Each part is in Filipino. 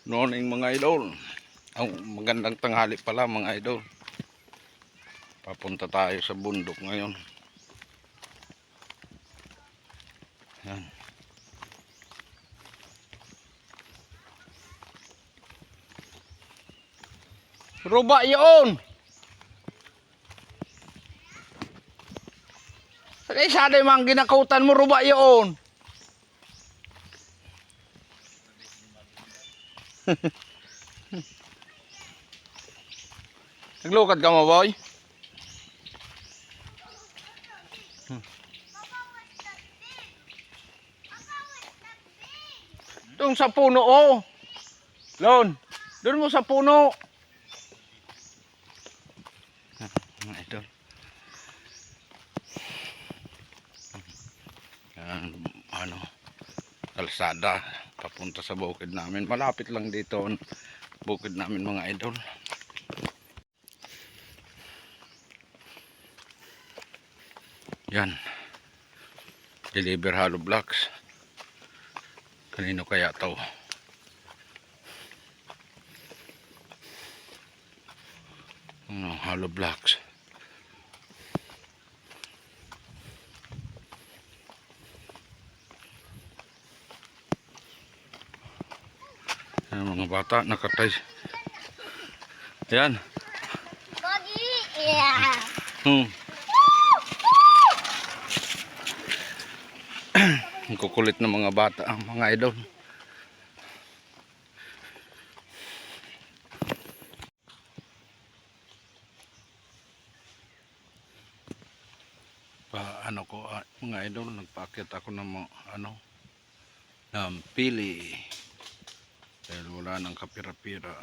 Morning mga idol. Magandang tanghali pala mga idol. Papunta tayo sa bundok ngayon. Yan. Ruba yun! Kaya sana yung mga ginakautan mo, ruba yun! Naglukad ka mo, boy? Doon sa puno, oh! Lon, doon mo sa puno! Idol. Yan, kalsada papunta sa bukid namin. Malapit lang dito ang bukid namin mga idol. Yan. Deliver hollow blocks. Kanino kaya to? Hollow blocks. Yan, mga bata nakatay. Yan. Ang kukulit ng mga bata ang mga idol. Mga idol, nagpakit ako ng ng pili dahil wala nang kapira-pira.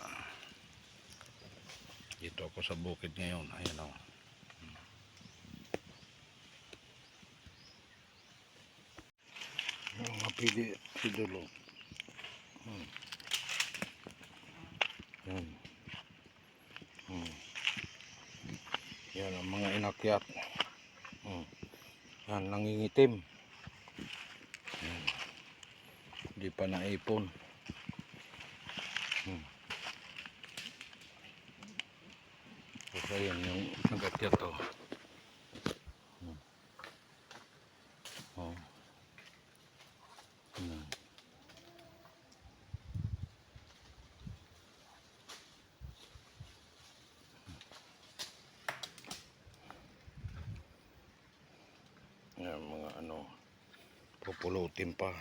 Dito ako sa bukid ngayon. Ayan o. Mga pili si dulo. Yan. Yan ang mga inakyat. Yan, nangingitim. Yan. Hindi pa naipon. So yan yung nagakyat to. Yan mga pupulutin pa.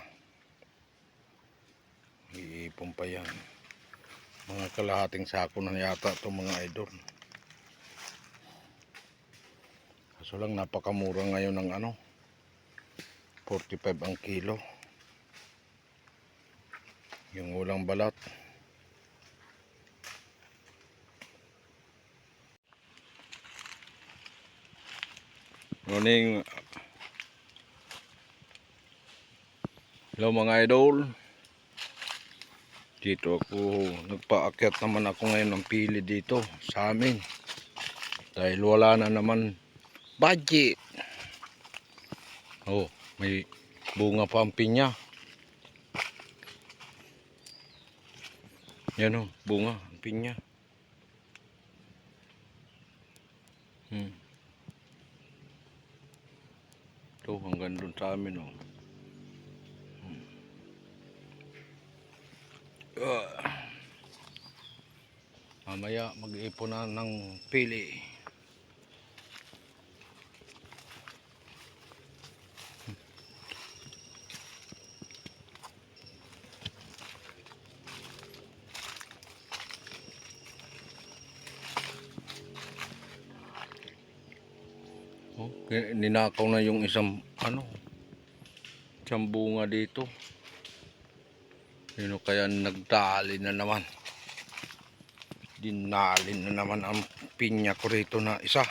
Iipon pa yan. Mga kalahating sako na yata ito mga idol. Kaso lang napakamura ngayon ng 45 ang kilo. Yung walang balat. Morning. Hello mga idol. Dito ako, nagpaakyat naman ako ngayon ng pili dito sa amin. Dahil wala na naman budget. Oh, may bunga pa ang pinya. Yan o, bunga ang pinya. Ito hanggang doon sa amin o. Mamaya mag-iipon na ng pili. Ninakaw na yung isang isang bunga dito. Yun kaya nagdali na naman. Dinali na naman ang pinya ko rito na isa.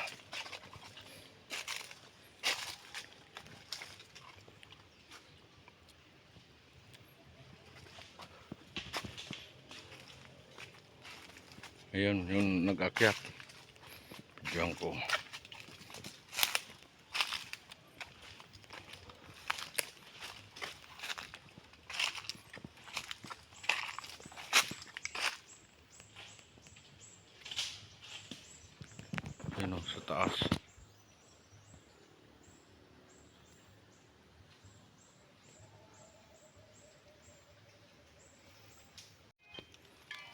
Ayun, yung nag-akyat. Diyan ko. Ayun o, sa taas.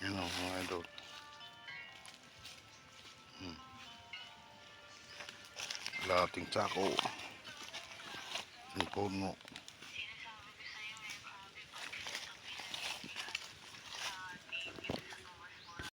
Yan o, mga idol. Lating sako. Ang puno.